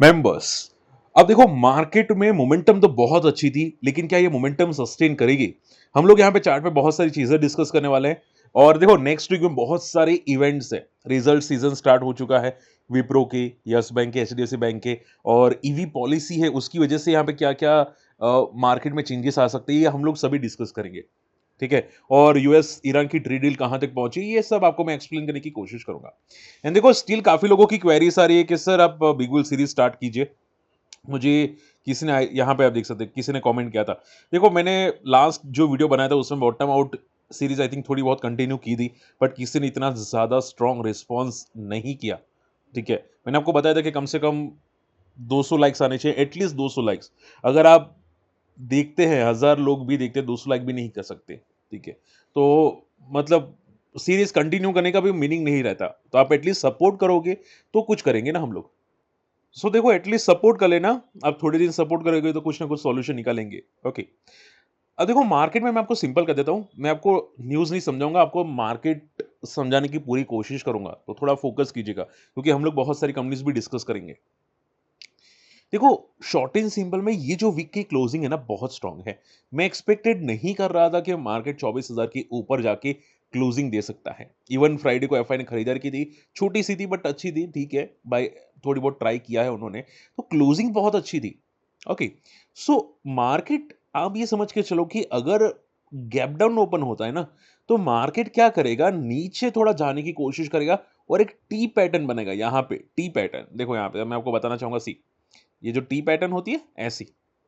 Members. अब देखो market में मोमेंटम तो बहुत अच्छी थी, लेकिन क्या ये मोमेंटम सस्टेन करेगी? हम लोग यहाँ पे चार्ट पे बहुत सारी चीजें डिस्कस करने वाले हैं। और देखो नेक्स्ट वीक में बहुत सारे इवेंट्स है। रिजल्ट सीजन स्टार्ट हो चुका है। विप्रो के, यस बैंक के, एचडीएफसी बैंक के, और ईवी पॉलिसी है, उसकी वजह से यहाँ पे क्या क्या मार्केट में चेंजेस आ सकते हैं, ये हम लोग सभी डिस्कस करेंगे। ठीक है। और यूएस ईरान की ट्रेड डील कहां तक पहुंची, ये सब आपको मैं एक्सप्लेन करने की कोशिश करूंगा। एंड देखो स्टिल काफी लोगों की क्वेरीज आ रही है कि सर आप बिग बुल सीरीज स्टार्ट कीजिए। मुझे किसी ने यहाँ पे आप देख सकते हैं, किसी ने कमेंट किया था। देखो मैंने लास्ट जो वीडियो बनाया था उसमें bottom out series I think थोड़ी बहुत कंटिन्यू की थी, बट किसी ने इतना ज्यादा स्ट्रॉन्ग रिस्पॉन्स नहीं किया। ठीक है। मैंने आपको बताया था कि कम से कम 200 लाइक्स आने चाहिए, एटलीस्ट 200 लाइक्स। अगर आप देखते हैं, 1000 लोग भी देखते हैं, 200 लाइक भी नहीं कर सकते। ठीक है। तो मतलब सीरीज कंटिन्यू करने का भी मीनिंग नहीं रहता, तो आप एटलीस्ट सपोर्ट करोगे तो कुछ करेंगे ना हम लोग। सो देखो एटलीस्ट सपोर्ट कर लेना। आप थोड़े दिन सपोर्ट करोगे तो कुछ ना कुछ सॉल्यूशन निकालेंगे। ओके। अब देखो मार्केट में मैं आपको सिंपल कर देता हूं, मैं आपको न्यूज नहीं समझाऊंगा, आपको मार्केट समझाने की पूरी कोशिश करूंगा, तो थोड़ा फोकस कीजिएगा क्योंकि हम लोग बहुत सारी कंपनीज भी डिस्कस करेंगे। देखो शॉर्ट एंड सिंपल में ये जो वीक की क्लोजिंग है ना बहुत स्ट्रांग है। मैं एक्सपेक्टेड नहीं कर रहा था कि मार्केट 24,000 के ऊपर जाके क्लोजिंग दे सकता है। इवन फ्राइडे को एफआई ने खरीदारी की थी, छोटी सी थी बट अच्छी थी। ठीक है बाय, थोड़ी बहुत ट्राई किया है उन्होंने, तो क्लोजिंग बहुत अच्छी थी। ओके। सो मार्केट आप ये समझ के चलो कि अगर गैप डाउन ओपन होता है ना, तो मार्केट क्या करेगा, नीचे थोड़ा जाने की कोशिश करेगा और एक टी पैटर्न बनेगा। यहाँ पे टी पैटर्न देखो, यहाँ पे मैं आपको बताना चाहूंगा, सी ये जो टी पैटर्न होती है ऐसी।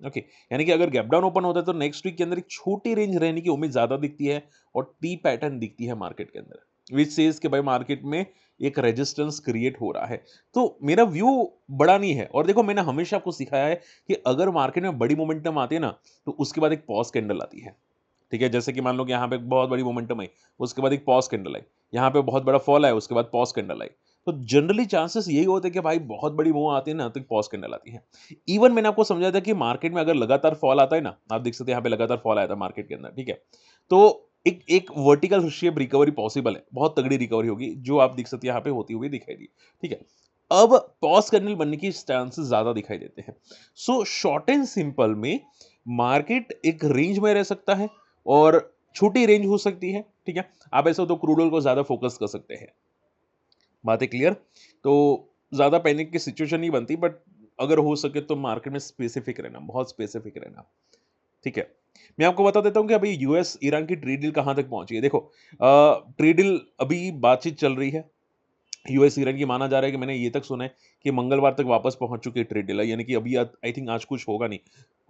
ओके। यानी कि अगर गैप डाउन ओपन होता है तो नेक्स्ट वीक के अंदर एक छोटी रेंज रहने की उम्मीद ज्यादा दिखती है, और टी पैटर्न दिखती है मार्केट के अंदर, विच सेज कि भाई मार्केट में एक रेजिस्टेंस क्रिएट हो रहा है। तो मेरा व्यू बड़ा नहीं है, और देखो मैंने हमेशा आपको सिखाया है कि अगर मार्केट में बड़ी मोमेंटम आती है ना, तो उसके बाद एक पॉज कैंडल आती है। ठीक है। जैसे कि मान लो कि यहाँ पे बहुत बड़ी मोमेंटम आई, उसके बाद एक पॉज कैंडल आई, यहाँ पे बहुत बड़ा फॉल आया, उसके बाद पॉज कैंडल आई। तो जनरली चांसेस यही होते हैं कि भाई बहुत बड़ी मूव आती है ना, तो पॉज कैंडल आती है। इवन मैंने आपको समझाया था कि मार्केट में अगर लगातार फॉल आता है ना, आप देख सकते हैं यहाँ पे लगातार फॉल आया था मार्केट के अंदर। ठीक है। तो एक एक वर्टिकल शेप रिकवरी पॉसिबल है, बहुत तगड़ी रिकवरी होगी, जो आप देख सकते हैं यहाँ पे होती हुई दिखाई दी। ठीक है। अब पॉज कैंडल बनने की चांसेस ज्यादा दिखाई देते हैं। सो शॉर्ट एंड सिंपल में मार्केट एक रेंज में रह सकता है, और छोटी रेंज हो सकती है। ठीक है। आप ऐसा हो तो क्रूड ऑयल को ज्यादा फोकस कर सकते हैं। बात है क्लियर? तो ज्यादा पैनिक की सिचुएशन नहीं बनती, बट अगर हो सके तो मार्केट में स्पेसिफिक रहना, बहुत स्पेसिफिक रहना। ठीक है। मैं आपको बता देता हूं कि अभी यूएस ईरान की ट्रेड डील कहां तक पहुंची है। देखो ट्रेड डील अभी बातचीत चल रही है। यूएस ईरान की माना जा रहा है कि मैंने ये तक सुना है कि मंगलवार तक वापस पहुंच चुकी है ट्रेड डील, यानी कि अभी आई थिंक आज कुछ होगा नहीं।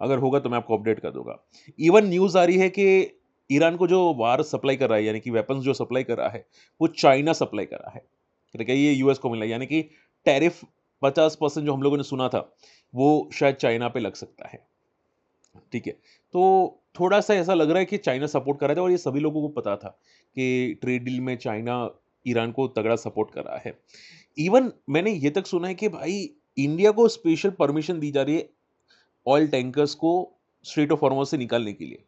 अगर होगा तो मैं आपको अपडेट कर दूंगा। इवन न्यूज आ रही है कि ईरान को जो वार सप्लाई कर रहा है, यानी कि वेपन्स जो सप्लाई कर रहा है, वो चाइना सप्लाई कर रहा है। ठीक है। ये यूएस को मिला है, यानी कि टैरिफ 50% जो हम लोगों ने सुना था, वो शायद चाइना पे लग सकता है। ठीक है। तो थोड़ा सा ऐसा लग रहा है कि चाइना सपोर्ट कर रहा था, और ये सभी लोगों को पता था कि ट्रेड डील में चाइना ईरान को तगड़ा सपोर्ट कर रहा है। इवन मैंने ये तक सुना है कि भाई इंडिया को स्पेशल परमिशन दी जा रही है ऑयल टैंकर्स को स्ट्रेट ऑफ हॉर्मुज से निकालने के लिए।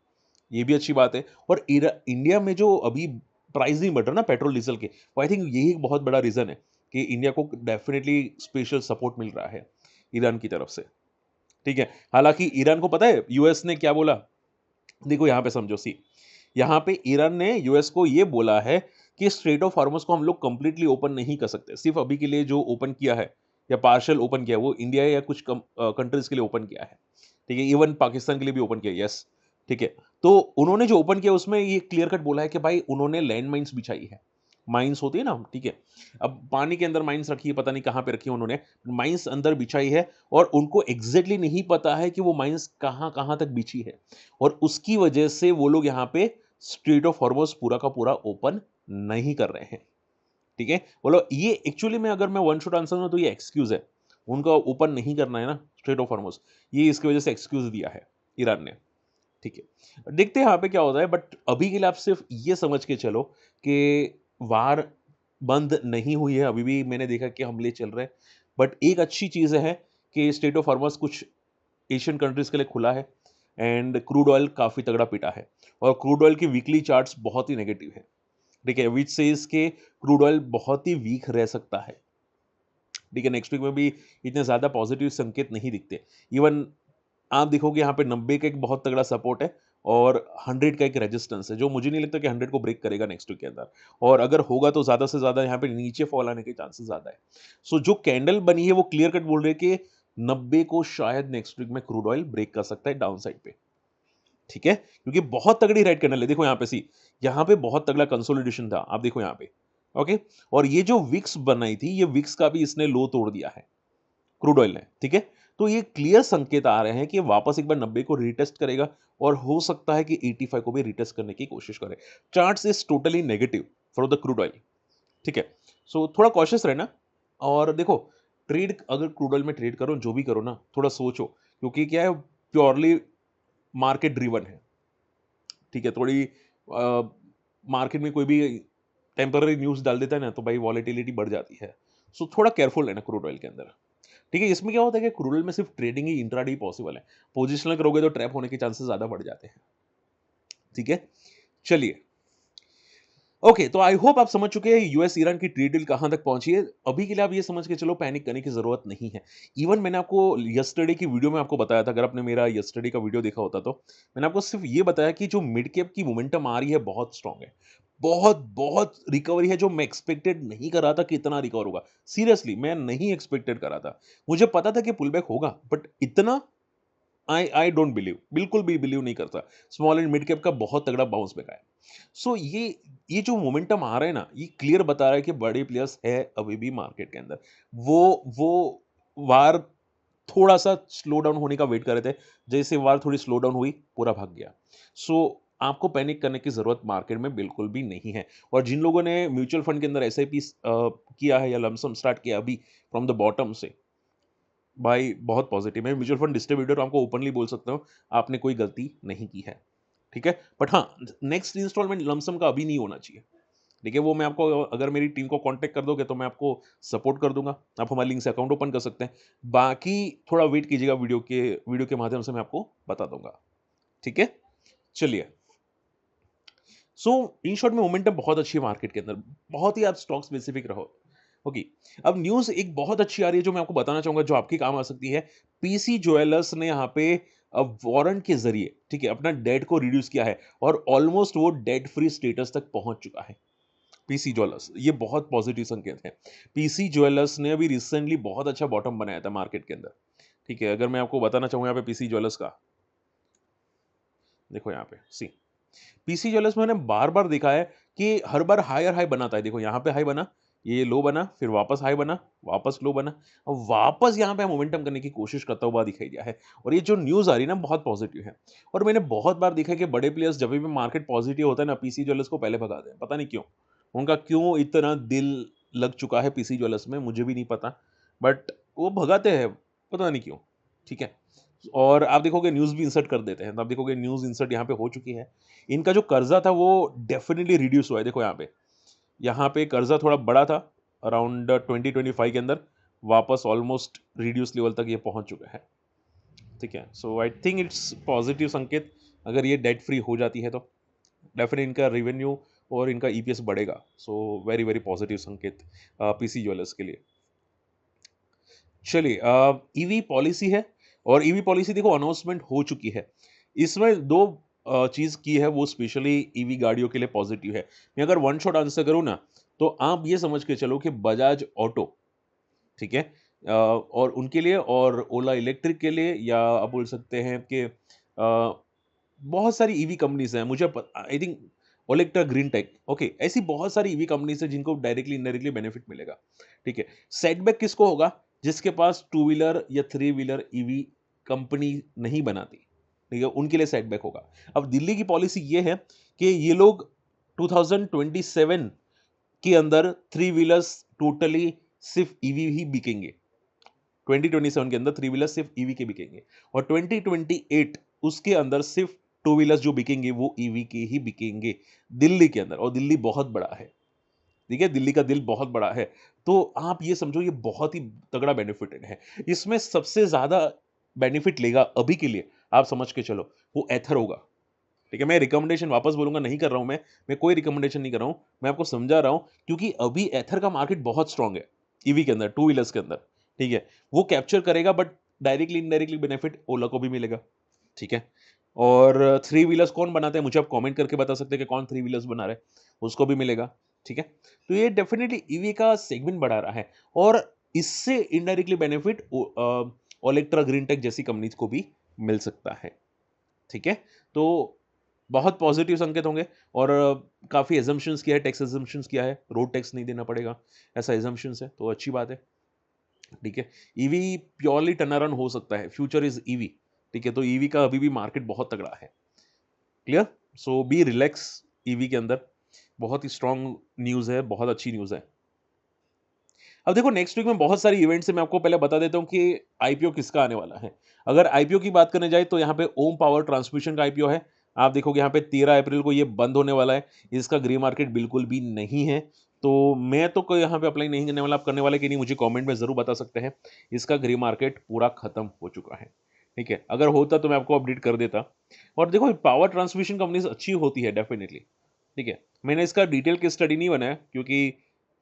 ये भी अच्छी बात है। और इंडिया में जो अभी प्राइस नहीं बढ़ रहा ना पेट्रोल डीजल के, आई थिंक यही एक बहुत बड़ा रीजन है कि इंडिया को डेफिनेटली स्पेशल सपोर्ट मिल रहा है ईरान की तरफ से। ठीक है। हालांकि ईरान को पता है यूएस ने क्या बोला। देखो यहां पे समझो, सी यहां पे ईरान ने यूएस को ये बोला है कि स्ट्रेट ऑफ हार्मस को हम लोग कंप्लीटली ओपन नहीं कर सकते। सिर्फ अभी के लिए जो ओपन किया है या पार्शियल ओपन किया है, वो इंडिया या कुछ कंट्रीज के लिए ओपन किया है। ठीक है। इवन पाकिस्तान के लिए भी ओपन किया, यस। ठीक है। तो उन्होंने जो ओपन किया उसमें ये क्लियर कट बोला है कि भाई उन्होंने लैंड माइंस बिछाई है। माइंस होती है ना। ठीक है। अब पानी के अंदर माइंस रखी है, पता नहीं कहां पे रखी है उन्होंने, माइंस अंदर बिछाई है, और उनको एग्जैक्टली नहीं पता है कि वो माइंस कहां कहां तक बिछी है, और उसकी वजह से वो लोग यहाँ पे स्ट्रेट ऑफ हॉर्मोज पूरा का पूरा ओपन नहीं कर रहे हैं। ठीक है। बोलो ये एक्चुअली में अगर मैं वन शॉट आंसर दूं तो ये एक्सक्यूज है। उनका ओपन नहीं करना है ना स्ट्रेट ऑफ हॉर्मोज, ये इसकी वजह से एक्सक्यूज दिया है ईरान ने। ठीक है। देखते हैं यहाँ पे क्या होता है, बट अभी के लिए आप सिर्फ ये समझ के चलो कि वार बंद नहीं हुई है, अभी भी मैंने देखा कि हमले चल रहे हैं। बट एक अच्छी चीज है कि स्टेट ऑफ हॉर्मस कुछ एशियन कंट्रीज के लिए खुला है, एंड क्रूड ऑयल काफी तगड़ा पिटा है, और क्रूड ऑयल की वीकली चार्ट्स बहुत ही नेगेटिव है। ठीक है। विच सेज के क्रूड ऑयल बहुत ही वीक रह सकता है। ठीक है, नेक्स्ट वीक में भी इतने ज़्यादा पॉजिटिव संकेत नहीं दिखते। इवन आप देखोगे यहाँ पे 90 का एक बहुत तगड़ा सपोर्ट है और 100 का एक रेजिस्टेंस है, जो मुझे नहीं लगता कि 100 को ब्रेक करेगा नेक्स्ट वीक के अंदर, और अगर होगा तो ज़्यादा से ज़्यादा यहाँ पे नीचे फॉल आने के चांसेस ज़्यादा है। सो जो कैंडल बनी है वो क्लियर कट बोल रही है कि 90 को शायद नेक्स्ट वीक में क्रूड ऑयल ब्रेक कर सकता है डाउन साइड पे, ठीक है? क्योंकि बहुत तगड़ी रेड कैंडल है, देखो यहाँ पे यहाँ पे बहुत तगड़ा कंसोलिडेशन था, आप देखो यहाँ पे, ओके? और ये जो विक्स बनाई थी, ये विक्स का भी इसने लो तोड़ दिया है, क्रूड ऑयल ने, ठीक है? तो ये क्लियर संकेत आ रहे हैं कि वापस एक बार 90 को रीटेस्ट करेगा और हो सकता है कि 85 को भी रीटेस्ट करने की कोशिश करे। Charts is totally negative for the crude oil, ठीक है? सो थोड़ा कॉशियस रहना, और देखो ट्रेड अगर क्रूड ऑयल में ट्रेड करो, जो भी करो ना, थोड़ा सोचो, क्योंकि क्या है, प्योरली मार्केट ड्रिवन है, ठीक है? थोड़ी मार्केट में कोई भी टेम्पररी न्यूज़ डाल देता है ना, तो भाई वॉलेटिलिटी बढ़ जाती है। सो थोड़ा केयरफुल रहना क्रूड ऑयल के अंदर, ठीक है? इसमें क्या होता है कि क्रूड ऑयल में सिर्फ ट्रेडिंग ही, इंट्राडे पॉसिबल है। पोजिशनल करोगे तो ट्रैप होने के चांसेस ज़्यादा बढ़ जाते हैं, ठीक है? चलिए, ओके, तो आई होप आप समझ चुके हैं यूएस ईरान की ट्रेड डील कहां तक पहुंची है। अभी के लिए आप ये समझ के चलो, पैनिक करने की जरूरत नहीं है। इवन मैंने आपको यस्टरडे की वीडियो में आपको बताया था, अगर आपने मेरा यस्टरडे का वीडियो देखा होता, तो मैंने आपको सिर्फ ये बताया कि जो मिड कैप की मोमेंटम आ रही है बहुत स्ट्रांग है, बहुत बहुत रिकवरी है, जो मैं एक्सपेक्टेड नहीं कर रहा था कि इतना रिकवर होगा। सीरियसली मैं नहीं एक्सपेक्टेड कर रहा था, मुझे पता था कि पुल बैक होगा, बट इतना आई डोंट बिलीव, बिल्कुल भी बिलीव नहीं करता। स्मॉल एंड मिड कैप का बहुत तगड़ा बाउंस बैक आया। सो ये जो मोमेंटम आ रहा है ना, ये क्लियर बता रहा है कि बड़े प्लेयर्स है अभी भी मार्केट के अंदर। वो वार थोड़ा सा स्लो डाउन होने का वेट कर रहे थे, जैसे वार थोड़ी स्लो डाउन हुई, पूरा भाग गया। सो आपको पैनिक करने की जरूरत मार्केट में बिल्कुल भी नहीं है। और जिन लोगों ने म्यूचुअल फंड के अंदर एसआईपी किया है या लमसम स्टार्ट किया अभी फ्रॉम द बॉटम से, भाई बहुत पॉजिटिव है। म्यूचुअल फंड डिस्ट्रीब्यूटर आपको ओपनली बोल सकता हूँ, आपने कोई गलती नहीं की है, ठीक है? बट हाँ, नेक्स्ट इंस्टॉलमेंट लमसम का अभी नहीं होना चाहिए, ठीक है? वो मैं आपको, अगर मेरी टीम को कांटेक्ट कर दोगे तो मैं आपको सपोर्ट कर दूंगा, आप हमारे लिंक से अकाउंट ओपन कर सकते हैं। बाकी थोड़ा वेट कीजिएगा, वीडियो के माध्यम से मैं आपको बता दूंगा, ठीक है? चलिए, सो इन शॉर्ट में मोमेंटम बहुत अच्छी है मार्केट के अंदर, बहुत ही आप स्टॉक स्पेसिफिक रहो, ओके? अब न्यूज़ एक बहुत अच्छी आ रही है जो मैं आपको बताना चाहूंगा, जो आपके काम आ सकती है। पीसी ज्वेलर्स ने यहाँ पे अब वारंट के जरिए, ठीक है, अपना डेट को रिड्यूस किया है और ऑलमोस्ट वो डेट फ्री स्टेटस तक पहुंच चुका है। पीसी ज्वेलर्स, ये बहुत पॉजिटिव संकेत है। पीसी ज्वेलर्स ने अभी रिसेंटली बहुत अच्छा बॉटम बनाया था मार्केट के अंदर, ठीक है? अगर मैं आपको बताना चाहूँ यहाँ पे पीसी ज्वेलर्स का, देखो यहाँ पे पीसी ज्वेलर्स में मैंने बार-बार देखा है कि हर बार हायर हाई बनाता है। देखो यहाँ पे हाई बना, ये लो बना, फिर वापस हाई बना, वापस लो बना, और वापस यहाँ पे मोमेंटम करने की कोशिश करता हुआ दिखाई दिया है। और ये जो न्यूज़ आ रही है ना, बहुत पॉजिटिव है। और मैंने बहुत बार देखा है कि बड़े प्लेयर्स जब भी मार्केट पॉजिटिव होता है ना, पीसी ज्वेलर्स को पहले भगाते हैं। पता नहीं क्यों? उनका क्यों इतना दिल लग चुका है पीसी ज्वेलर्स में, मुझे भी नहीं पता। बट वो भगाते हैं, पता नहीं क्यों, ठीक है? और आप देखोगे न्यूज़ भी इंसर्ट कर देते हैं, तो आप देखोगे न्यूज़ इंसर्ट यहाँ पे हो चुकी है। इनका जो कर्जा था वो डेफिनिटली रिड्यूस हुआ है। देखो यहाँ पे कर्जा थोड़ा बड़ा था, अराउंड 2025 के अंदर, वापस ऑलमोस्ट रिड्यूस लेवल तक ये पहुंच चुका है, ठीक है? सो आई थिंक इट्स पॉजिटिव संकेत। अगर ये डेट फ्री हो जाती है तो डेफिनेटली इनका रेवेन्यू और इनका ईपीएस बढ़ेगा। सो वेरी वेरी पॉजिटिव संकेत पीसी ज्वेलर्स के लिए। चलिए, ईवी पॉलिसी है, और ईवी पॉलिसी देखो अनाउंसमेंट हो चुकी है। इसमें दो चीज़ की है, वो स्पेशली ईवी गाड़ियों के लिए पॉजिटिव है। मैं अगर वन शॉट आंसर करूँ ना, तो आप ये समझ के चलो कि बजाज ऑटो, ठीक है, और उनके लिए, और ओला इलेक्ट्रिक के लिए, या आप बोल सकते हैं कि बहुत सारी ईवी कंपनीज हैं, मुझे I think Olectra Greentech, okay, ऐसी बहुत सारी ईवी कंपनीज हैं जिनको डायरेक्टली इनडायरेक्टली बेनिफिट मिलेगा, ठीक है? सेटबैक किसको होगा? जिसके पास टू व्हीलर या थ्री व्हीलर ईवी कंपनी नहीं बनाती, ठीक है, उनके लिए सेटबैक होगा। अब दिल्ली की पॉलिसी ये है कि ये लोग 2027 के अंदर थ्री व्हीलर्स टोटली सिर्फ ईवी ही बिकेंगे। 2027 के अंदर थ्री व्हीलर सिर्फ ईवी के बिकेंगे, और 2028 उसके अंदर सिर्फ टू व्हीलर्स जो बिकेंगे वो ईवी के ही बिकेंगे दिल्ली के अंदर। और दिल्ली बहुत बड़ा है, ठीक है, दिल्ली का दिल बहुत बड़ा है। तो आप ये समझो ये बहुत ही तगड़ा बेनिफिट है। इसमें सबसे ज्यादा बेनिफिट लेगा अभी के लिए, आप समझ के चलो, वो एथर होगा, ठीक है? मैं रिकमेंडेशन वापस बोलूंगा, नहीं कर रहा हूं, मैं कोई रिकमेंडेशन नहीं कर रहा हूं, मैं आपको समझा रहा हूं, क्योंकि अभी एथर का मार्केट बहुत स्ट्रांग है। ईवी के अंदर, टू व्हीलर्स के अंदर, ठीक है? वो कैप्चर करेगा बट डायरेक्टली इनडायरेक्टली बेनिफिट ओला को भी मिलेगा, ठीक है? और थ्री व्हीलर्स कौन बनाते हैं मुझे आप कमेंट करके बता सकते हैं कि कौन थ्री व्हीलर्स बना रहा है, उसको भी मिलेगा, ठीक है? तो ये डेफिनिटली ईवी का सेगमेंट बढ़ा रहा है और इससे indirectly benefit Olectra Greentech जैसी कंपनीज को भी मिल सकता है, ठीक है? तो बहुत पॉजिटिव संकेत होंगे और काफ़ी एजम्पशंस किया है, टैक्स एजम्पशंस किया है, रोड टैक्स नहीं देना पड़ेगा, ऐसा एजम्पशंस है, तो अच्छी बात है, ठीक है? ईवी प्योरली टर्न अराउंड हो सकता है, फ्यूचर इज़ ईवी, ठीक है? तो ईवी का अभी भी मार्केट बहुत तगड़ा है, clear? So be relax EV के अंदर, बहुत ही स्ट्रॉन्ग न्यूज़ है, बहुत अच्छी न्यूज़ है। अब देखो नेक्स्ट वीक में बहुत सारी इवेंट्स है, मैं आपको पहले बता देता हूँ कि आईपीओ किसका आने वाला है। अगर आईपीओ की बात करने जाए तो यहाँ पे ओम पावर ट्रांसमिशन का आईपीओ है। आप देखोगे यहाँ पे 13 अप्रैल को ये बंद होने वाला है। इसका ग्रे मार्केट बिल्कुल भी नहीं है। तो मैं तो कोई यहाँ पे अप्लाई नहीं करने वाला, आप करने वाले कि नहीं मुझे कमेंट में ज़रूर बता सकते हैं। इसका ग्रे मार्केट पूरा खत्म हो चुका है, ठीक है? अगर होता तो मैं आपको अपडेट कर देता। और देखो पावर ट्रांसमिशन कंपनीज़ अच्छी होती है डेफिनिटली, ठीक है? मैंने इसका डिटेल केस स्टडी नहीं बनाया क्योंकि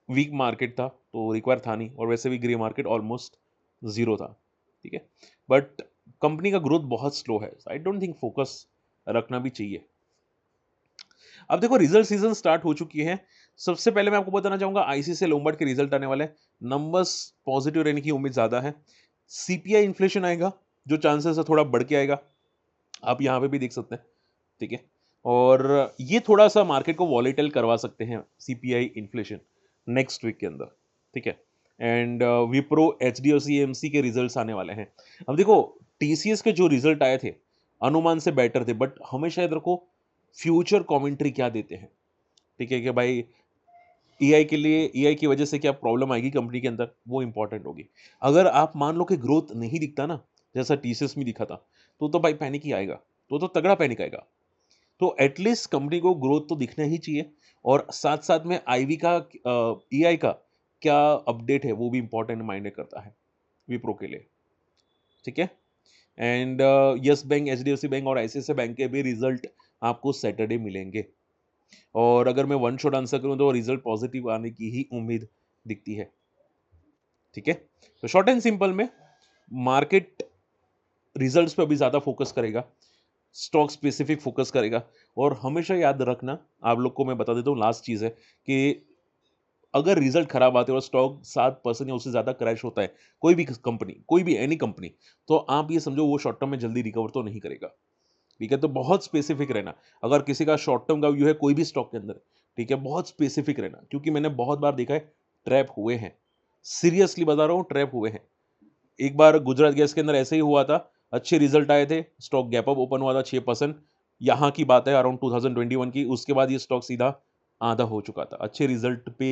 वीक मार्केट था, तो रिक्वायर था नहीं और वैसे भी ग्रे मार्केट ऑलमोस्ट ज़ीरो था, ठीक है? बट कंपनी का ग्रोथ बहुत स्लो है, आई डोंट थिंक फोकस रखना भी चाहिए। अब देखो रिजल्ट सीजन स्टार्ट हो चुकी है। सबसे पहले मैं आपको बताना चाहूँगा आईसीआईसीआई लोम्बार्ड के रिजल्ट आने वाले हैं। नंबर्स पॉजिटिव रहने की उम्मीद ज़्यादा है। सीपीआई इन्फ्लेशन आएगा, जो चांसेस है थोड़ा बढ़ के आएगा। आप यहाँ पे भी देख सकते हैं, ठीक है? और ये थोड़ा-सा मार्केट को वॉलेटाइल करवा सकते हैं सीपीआई इन्फ्लेशन नेक्स्ट वीक के अंदर, ठीक है? एंड विप्रो, एचडीएफसी, एएमसी के रिजल्ट्स आने वाले हैं। अब देखो टीसीएस के जो रिजल्ट आए थे, अनुमान से बेटर थे बट हमेशा याद रखो फ्यूचर कमेंट्री क्या देते हैं, ठीक है? कि भाई एआई के लिए एआई की वजह से क्या प्रॉब्लम आएगी कंपनी के अंदर, वो इंपॉर्टेंट होगी। अगर आप मान लो कि ग्रोथ नहीं दिखता ना, जैसा टीसीएस में दिखा था, तो भाई पैनिक ही आएगा, तो तगड़ा पैनिक आएगा। तो एटलीस्ट कंपनी को ग्रोथ तो दिखना ही चाहिए और साथ-साथ में आईवी का एआई का क्या अपडेट है, वो भी इंपॉर्टेंट मायने करता है विप्रो के लिए, ठीक है? And yes bank, HDFC bank और आईसीआईसीआई बैंक के भी रिजल्ट आपको सैटरडे मिलेंगे और अगर मैं वन शॉट आंसर करूँ तो रिजल्ट पॉजिटिव आने की ही उम्मीद दिखती है, ठीक है? तो शॉर्ट एंड सिंपल में मार्केट रिजल्ट्स पे अभी ज़्यादा फोकस करेगा, स्टॉक स्पेसिफिक फोकस करेगा और हमेशा याद रखना, आप लोग को मैं बता देता हूँ लास्ट चीज़ है कि अगर रिजल्ट खराब आते हैं और स्टॉक 7% या उससे ज़्यादा क्रैश होता है, कोई भी कंपनी, कोई भी एनी कंपनी, तो आप ये समझो वो शॉर्ट टर्म में जल्दी रिकवर तो नहीं करेगा, ठीक है? तो बहुत स्पेसिफिक रहना। अगर किसी का शॉर्ट टर्म का व्यू है कोई भी स्टॉक के अंदर, ठीक है? बहुत स्पेसिफिक रहना क्योंकि मैंने बहुत बार देखा है ट्रैप हुए हैं। सीरियसली बता रहा हूँ ट्रैप हुए हैं। एक बार गुजरात गैस के अंदर ऐसे ही हुआ था, अच्छे रिजल्ट आए थे, स्टॉक गैप अप ओपन हुआ था 6%, यहाँ की बात है अराउंड 2021 की, उसके बाद ये स्टॉक सीधा आधा हो चुका था। अच्छे रिजल्ट पे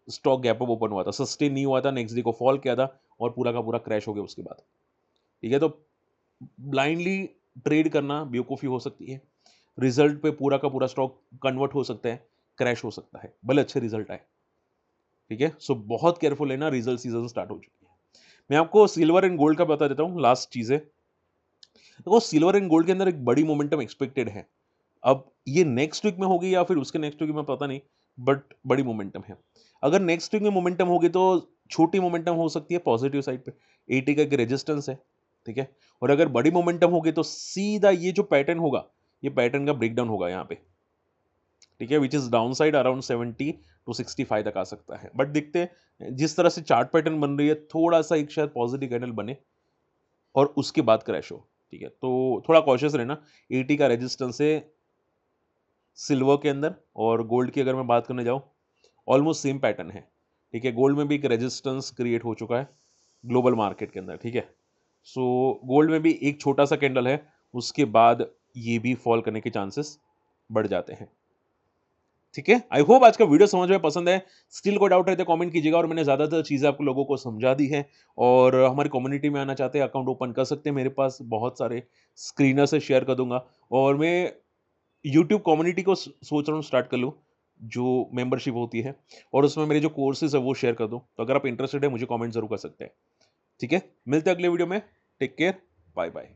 स्टॉक गैप अप ओपन हुआ था, सस्टेन नहीं हुआ था, नेक्स्ट डे को फॉल किया था और पूरा का पूरा क्रैश हो गया उसके बाद, ठीक है? तो ब्लाइंडली ट्रेड करना बेवकूफ़ी हो सकती है। रिजल्ट पे पूरा का पूरा स्टॉक कन्वर्ट हो सकता है, क्रैश हो सकता है, भले अच्छे रिजल्ट आए, ठीक है? सो बहुत केयरफुल है ना, रिजल्ट सीजन स्टार्ट हो चुकी है। मैं आपको सिल्वर एंड गोल्ड का बता देता हूँ, लास्ट चीज़ है। देखो सिल्वर एंड गोल्ड के अंदर एक बड़ी मोमेंटम एक्सपेक्टेड है। अब ये नेक्स्ट वीक में होगी या फिर उसके नेक्स्ट वीक में पता नहीं, बट बड़ी मोमेंटम है। अगर नेक्स्ट वीक में मोमेंटम होगी तो छोटी मोमेंटम हो सकती है पॉजिटिव साइड पे, 80 का एक रेजिस्टेंस है, ठीक है? और अगर बड़ी मोमेंटम होगी तो सीधा ये जो पैटर्न होगा, ये पैटर्न का ब्रेकडाउन होगा यहाँ पे, ठीक है? Which is downside around 70 to 65 तक आ सकता है। बट देखते हैं जिस तरह से चार्ट पैटर्न बन रही है, थोड़ा-सा एक शायद पॉजिटिव कैंडल बने और उसके बाद क्रैश हो, ठीक है? तो थोड़ा कॉशियस रहना, 80 का रेजिस्टेंस है सिल्वर के अंदर और गोल्ड की अगर मैं बात करने जाऊँ, ऑलमोस्ट सेम पैटर्न है, ठीक है? गोल्ड में भी एक रेजिस्टेंस क्रिएट हो चुका है ग्लोबल मार्केट के अंदर, ठीक है? सो गोल्ड में भी एक छोटा-सा कैंडल है, उसके बाद ये भी फॉल करने के चांसेस बढ़ जाते हैं, ठीक है? आई होप आज का वीडियो समझ में पसंद है। स्टिल कोई डाउट रहे तो कमेंट कीजिएगा और मैंने ज़्यादातर चीज़ें आप लोगों को समझा दी हैं और हमारी कम्युनिटी में आना चाहते हैं, अकाउंट ओपन कर सकते हैं। मेरे पास बहुत सारे स्क्रीनर से शेयर कर दूँगा और मैं यूट्यूब कम्युनिटी को सोच रहा हूँ स्टार्ट कर लूँ, जो मेंबरशिप होती है और उसमें मेरे जो कोर्सेज़ है वो शेयर कर दूँ। तो अगर आप इंटरेस्टेड है मुझे कमेंट ज़रूर कर सकते हैं, ठीक है? मिलते हैं अगले वीडियो में, टेक केयर, बाय-बाय।